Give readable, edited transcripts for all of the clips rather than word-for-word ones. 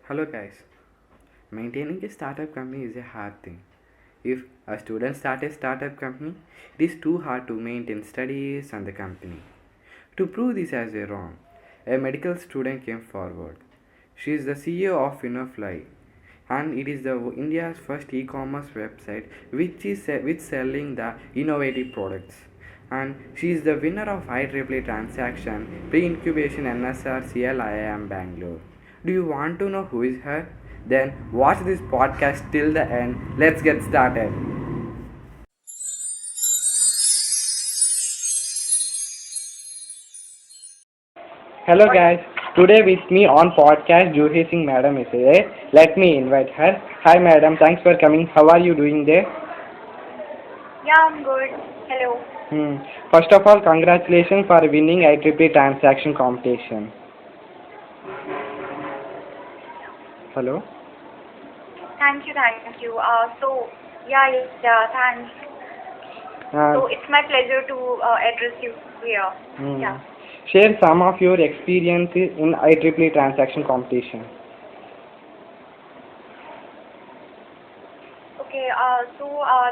Hello guys. Maintaining a startup company is a hard thing. If a student starts a startup company, it is too hard to maintain studies and the company. To prove this as a wrong, a medical student came forward. She is the CEO of InnoFly, and it is the India's first e-commerce website which selling the innovative products. And she is the winner of IEEE transaction pre-incubation NSR CLIIM Bangalore. Do you want to know who is her? Then watch this podcast till the end. Let's get started. Hello guys. Today with me on podcast Juhi Singh Madam is here. Let me invite her. Hi Madam, thanks for coming. How are you doing there? Yeah, I'm good. Hello. Hmm. First of all, congratulations for winning IEEE transaction competition. Hello. Thank you. Thanks. Uh, So it's my pleasure to address you here. hmm. Yeah. Share some of your experiences in IEEE transaction competition. Okay.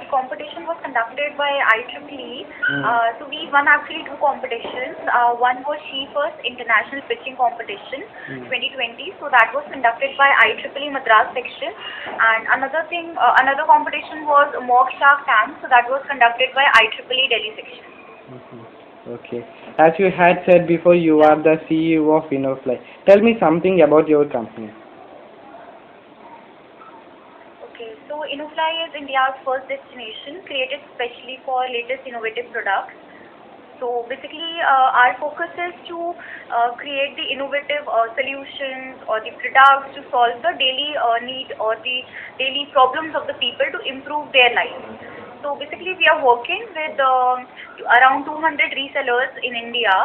The competition was conducted by IEEE. Hmm. So we won actually two competitions. One was She First International Pitching Competition, 2020. So that was conducted by IEEE Madras section. And another competition was Mock Shark Tank. So that was conducted by IEEE Delhi section. Mhm. Okay. As you had said before, you Yeah. are the CEO of InnoFly. Tell me something about your company. Okay, so InnoFly is India's first destination created specially for latest innovative products. So basically, our focus is to create the innovative solutions or the products to solve the daily need or the daily problems of the people to improve their lives. So basically, we are working with around 200 resellers in India,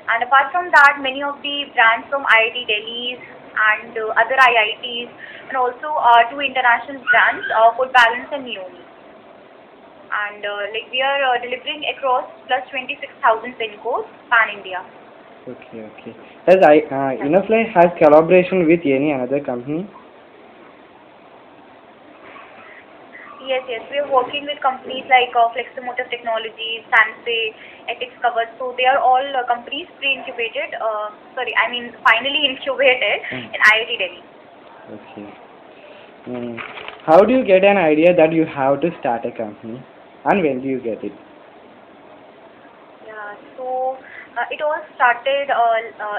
and apart from that, many of the brands from IIT Delhi and other IITs, and also two international brands, Food Balance and Neoni. And like we are delivering across plus 26,000 pin codes pan India. Okay, okay. Does Yeah. InnoFly has collaboration with any another company? Yes. We are working with companies like Flexomotive Technologies, Sansei, Ethics Cover. So they are all companies pre-incubated. Finally incubated in IIT Delhi. Okay. Mm. How do you get an idea that you have to start a company, and when do you get it? Yeah, so it all started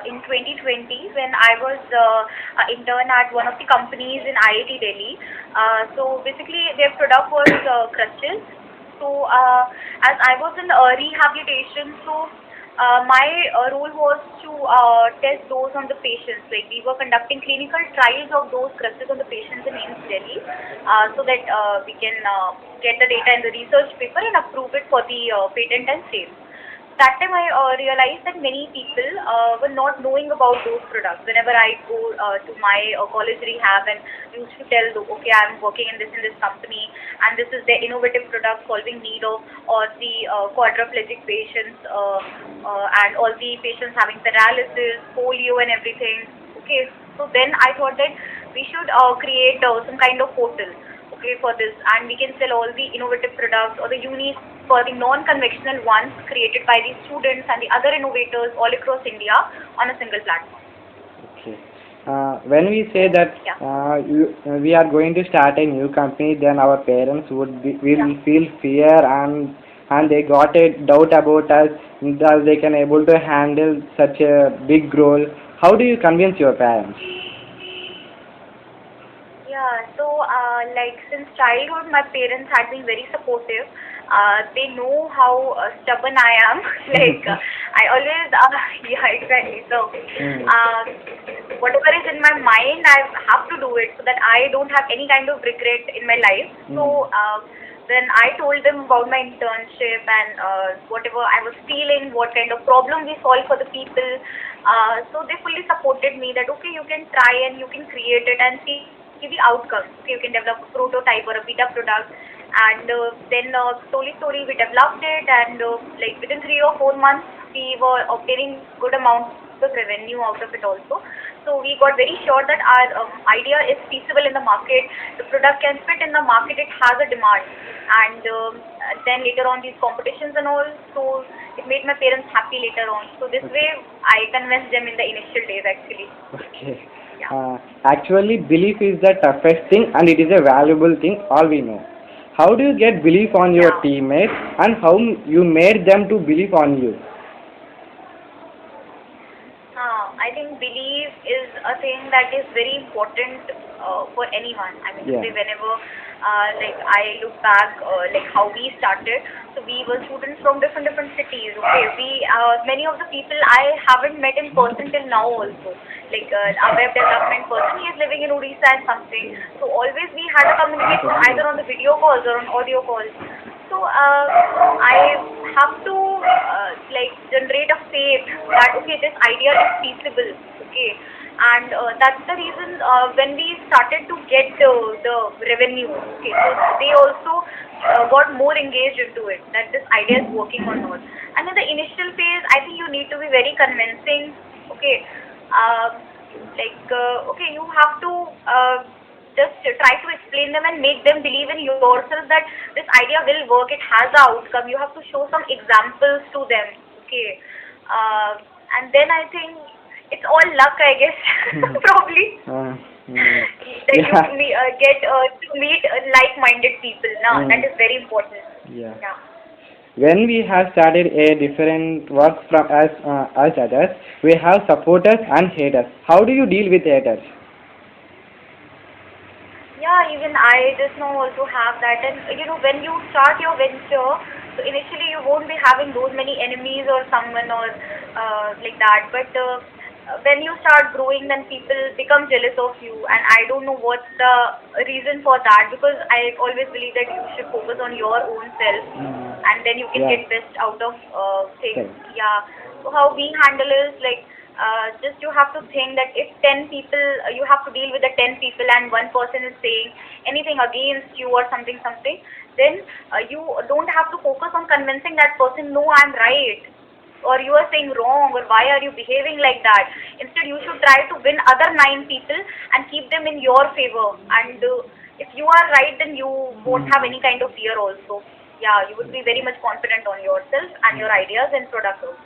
in 2020 when I was intern at one of the companies in IIT Delhi. So basically, their product was crutches. So as I was in rehabilitation, so my role was to test those on the patients. Like we were conducting clinical trials of those crutches on the patients in AIIMS Delhi, so that we can get the data in the research paper and approve it for the patent and sale. That time I realized that many people were not knowing about those products. Whenever I go to my college rehab and used to tell them, okay, I'm working in this company, and this is the innovative product solving need of or the quadriplegic patients and all the patients having paralysis, polio, and everything. Okay, so then I thought that we should create some kind of portal, okay, for this, and we can sell all the innovative products or the unique for the non-conventional ones created by the students and the other innovators all across India on a single platform. Okay. When we say that Yeah. we are going to start a new company, then our parents will Yeah. feel fear, and they got a doubt about us that they can able to handle such a big role. How do you convince your parents? Yeah, so like since childhood, my parents had been very supportive. They know how stubborn I am. Like I always, yeah, exactly. So Mm. whatever is in my mind, I have to do it so that I don't have any kind of regret in my life. So then I told them about my internship and whatever I was feeling, what kind of problem we solve for the people. So they fully supported me that okay, you can try and you can create it and see the outcomes. Okay, you can develop a prototype or a beta product, and then slowly we developed it, and like within 3 or 4 months we were obtaining good amount of revenue out of it also. So we got very sure that our idea is feasible in the market. The product can fit in the market. It has a demand. And then later on these competitions and all, so it made my parents happy later on. So this way I convinced them in the initial days actually. Okay. Yeah. Actually, belief is the toughest thing and it is a valuable thing, all we know. How do you get belief on your Yeah. teammates and how you made them to believe on you? I think belief is a thing that is very important for anyone. I mean, Yeah. say whenever like I look back, like how we started. So we were students from different cities. Okay, we many of the people I haven't met in person till now also. Like our web development person, he is living in Odisha and something. So always we had a communication either on the video calls or on audio calls. So I have to like generate a faith that okay, this idea is feasible. Okay, and that's the reason when we started to get the revenue. Okay, so they also got more engaged into it that this idea is working or not. And in the initial phase, I think you need to be very convincing. Okay, okay, you have to. Just try to explain them and make them believe in yourself that this idea will work, it has an outcome. You have to show some examples to them. Okay, and then I think it's all luck, I guess. Probably that Yeah. you get to meet like-minded people now. That is very important. Yeah. Yeah. When we have started a different work from as others, we have supporters and haters. How do you deal with haters? Yeah, even I just now also have that. And you know, when you start your venture, so initially you won't be having those many enemies or someone or like that. But when you start growing, then people become jealous of you. And I don't know what's the reason for that, because I always believe that you should focus on your own self, and then you can Yeah. get best out of things. Correct. Yeah. So how we handle is like just you have to think that if 10 people, you have to deal with the 10 people and one person is saying anything against you or something, then you don't have to focus on convincing that person, no, I'm right, or you are saying wrong, or why are you behaving like that. Instead, you should try to win other 9 people and keep them in your favor. And if you are right, then you won't have any kind of fear also. Yeah, you would be very much confident on yourself and your ideas and product also.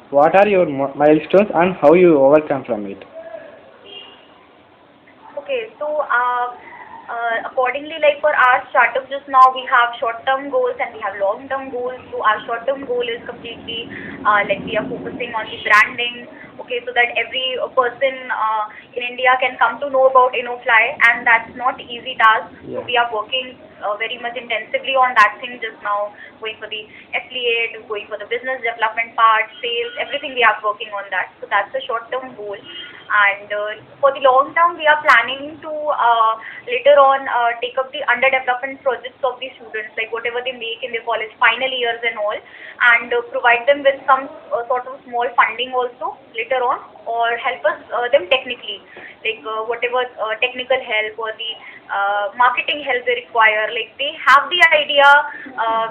What are your milestones and how you overcome from it? Okay, so accordingly, like for our startup, just now we have short-term goals and we have long-term goals. So our short-term goal is completely like we are focusing on the branding. Okay, so that every person in India can come to know about InnoFly, and that's not easy task. Yeah. So we are working very much intensively on that thing just now, going for the affiliate, going for the business development part, sales, everything we are working on that. So that's the short-term goal. And for the long term, we are planning to later on take up the under development projects of the students, like whatever they make in their college final years and all, and provide them with some sort of small funding also later on, or help us them technically, like whatever technical help or the marketing help they require. Like they have the idea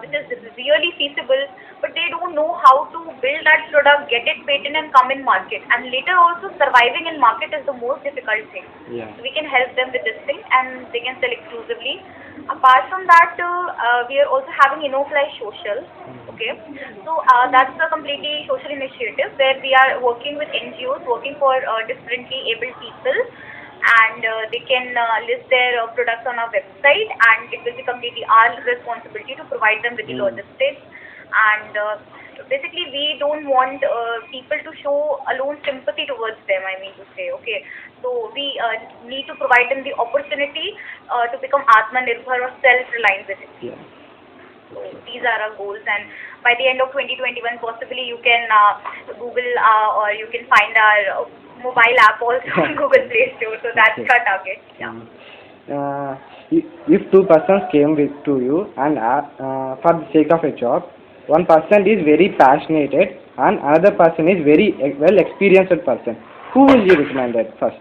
which is really feasible, but they don't know how to build that product, get it patent and come in market. And later also surviving in market is the most difficult thing. Yeah. So we can help them with this thing and they can sell exclusively. Apart from that, we are also having InnoFly Social. Okay, so that's a completely social initiative where we are working with NGOs working for differently abled people, and they can list their products on our website, and it will be completely our responsibility to provide them with the logistics. And basically we don't want people to show alone sympathy towards them, I mean to say. Okay, so we need to provide them the opportunity to become Atmanirbhar or self-reliant with it. Yeah. So these are our goals, and by the end of 2021 possibly you can Google or you can find our mobile app also on Google Play Store. So that's Okay. our target. Yeah. If two persons came to you and for the sake of a job, one person is very passionate and another person is very well experienced person, who will you recommend it first?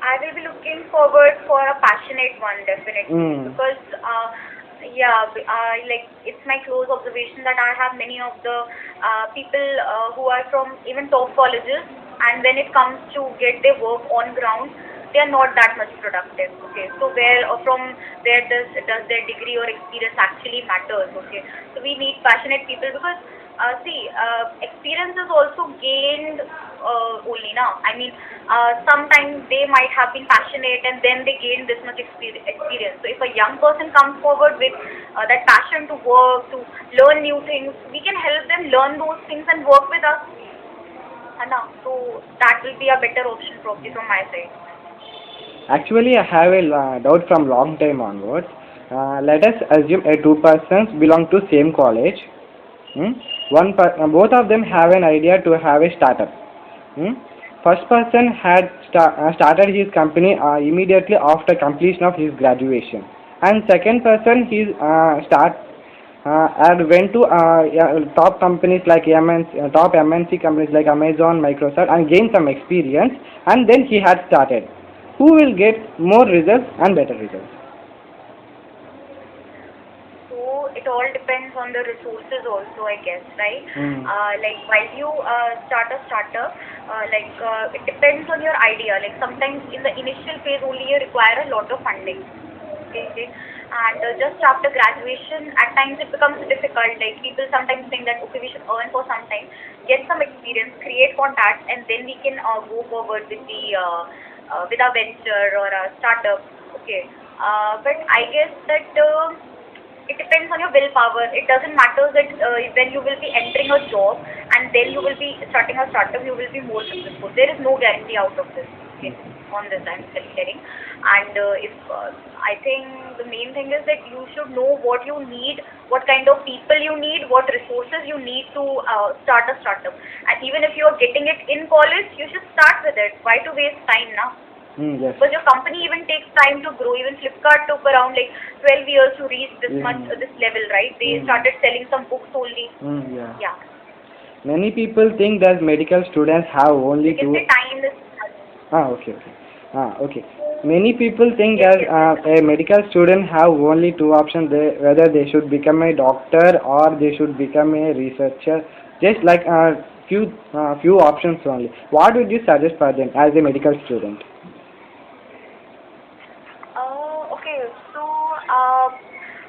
I will be looking forward for a passionate one, definitely, because Yeah, like it's my close observation that I have many of the people who are from even top colleges, and when it comes to get their work on ground, they are not that much productive. Okay, so where does their degree or experience actually matters? Okay, so we need passionate people because experience is also gained only now. I mean, sometimes they might have been passionate and then they gain this much experience. So if a young person comes forward with that passion to work, to learn new things, we can help them learn those things and work with us. Anna. So that will be a better option probably from my side. Actually, I have a doubt from long time onwards. Let us assume two persons belong to same college. Hmm? Both of them have an idea to have a startup. Hmm? First person had started his company immediately after completion of his graduation, and second person he and went to top companies like top MNC companies like Amazon, Microsoft, and gained some experience, and then he had started. Who will get more results and better results? So it all depends on the resources also, I guess, right? Mm. Like while you start a startup, it depends on your idea. Like sometimes in the initial phase only you require a lot of funding. Okay, and just after graduation, at times it becomes difficult. Like people sometimes think that okay, we should earn for some time, get some experience, create contacts, and then we can go forward with the with a venture or a startup. Okay, but I guess that. It depends on your willpower. It doesn't matter that when you will be entering a job and then you will be starting a startup, you will be more successful. There is no guarantee out of this. Okay, on this I'm telling. And if I think the main thing is that you should know what you need, what kind of people you need, what resources you need to start a startup. And even if you are getting it in college, you should start with it. Why to waste time now? Yes. Because your company even takes time to grow. Even Flipkart took around like 12 years to reach this much this level, right? They started selling some books only. Yeah. Yeah. Many people think that medical students have only You can two. say time is. Okay. Okay. Many people think that a medical student have only two options: whether they should become a doctor or they should become a researcher. Just like few options only. What would you suggest for them as a medical student? Okay. So,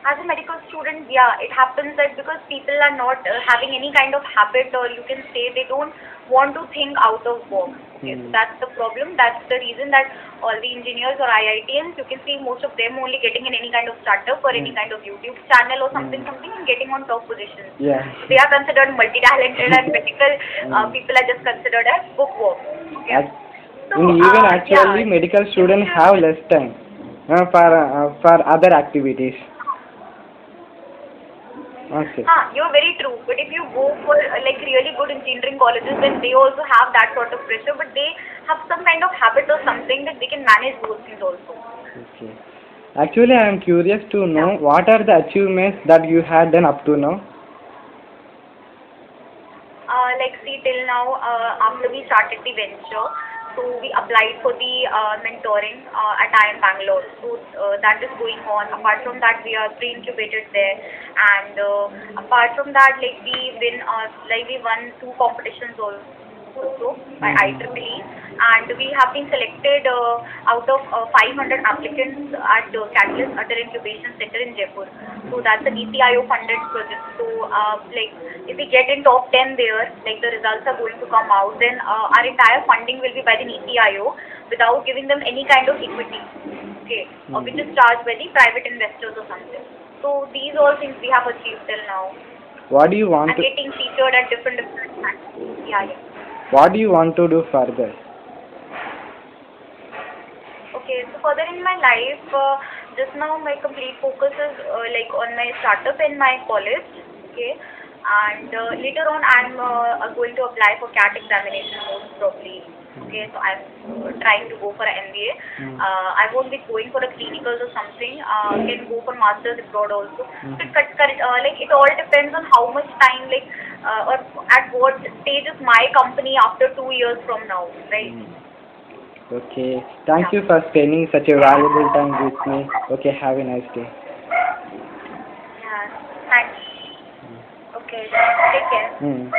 as a medical student, yeah, it happens that because people are not having any kind of habit, or you can say they don't want to think out of box. Okay, so that's the problem. That's the reason that all the engineers or IITians, you can see most of them only getting in any kind of startup or any kind of YouTube channel or something, and getting on top positions. Yeah. So they are considered multi-talented, and medical people are just considered as bookworm. Okay. So, And even actually, yeah, medical students have less time for other activities. Okay. You're very true. But if you go for like really good engineering colleges, then they also have that sort of pressure. But they have some kind of habit or something that they can manage those things also. Okay. Actually, I am curious to know what are the achievements that you had done up to now. Like see till now, after we started the venture, so we applied for the mentoring at IIM Bangalore. So that is going on. Apart from that, we are pre-incubated there, and apart from that, we won two competitions also by IEEE, and we have been selected out of 500 applicants at Catalyst Utter Incubation Center in Jaipur. So that's an NITI Aayog funded project. So if we get in top 10 there, like the results are going to come out, then our entire funding will be by the NITI Aayog without giving them any kind of equity. Okay, which is charged by the private investors or something. So these all things we have achieved till now. What do you want And to? getting featured at different. Yeah. What do you want to do further? Okay, so further in my life, just now my complete focus is like on my startup in my college. Okay, and later on I'm going to apply for CAT examination most probably. Okay, so I'm trying to go for an MBA. I won't be going for a clinicals or something. Can go for masters abroad also. So it all depends on how much time or at what stage is my company after 2 years from now, right? Okay. Thank you for spending such a valuable time with me. Okay. Have a nice day. Mm.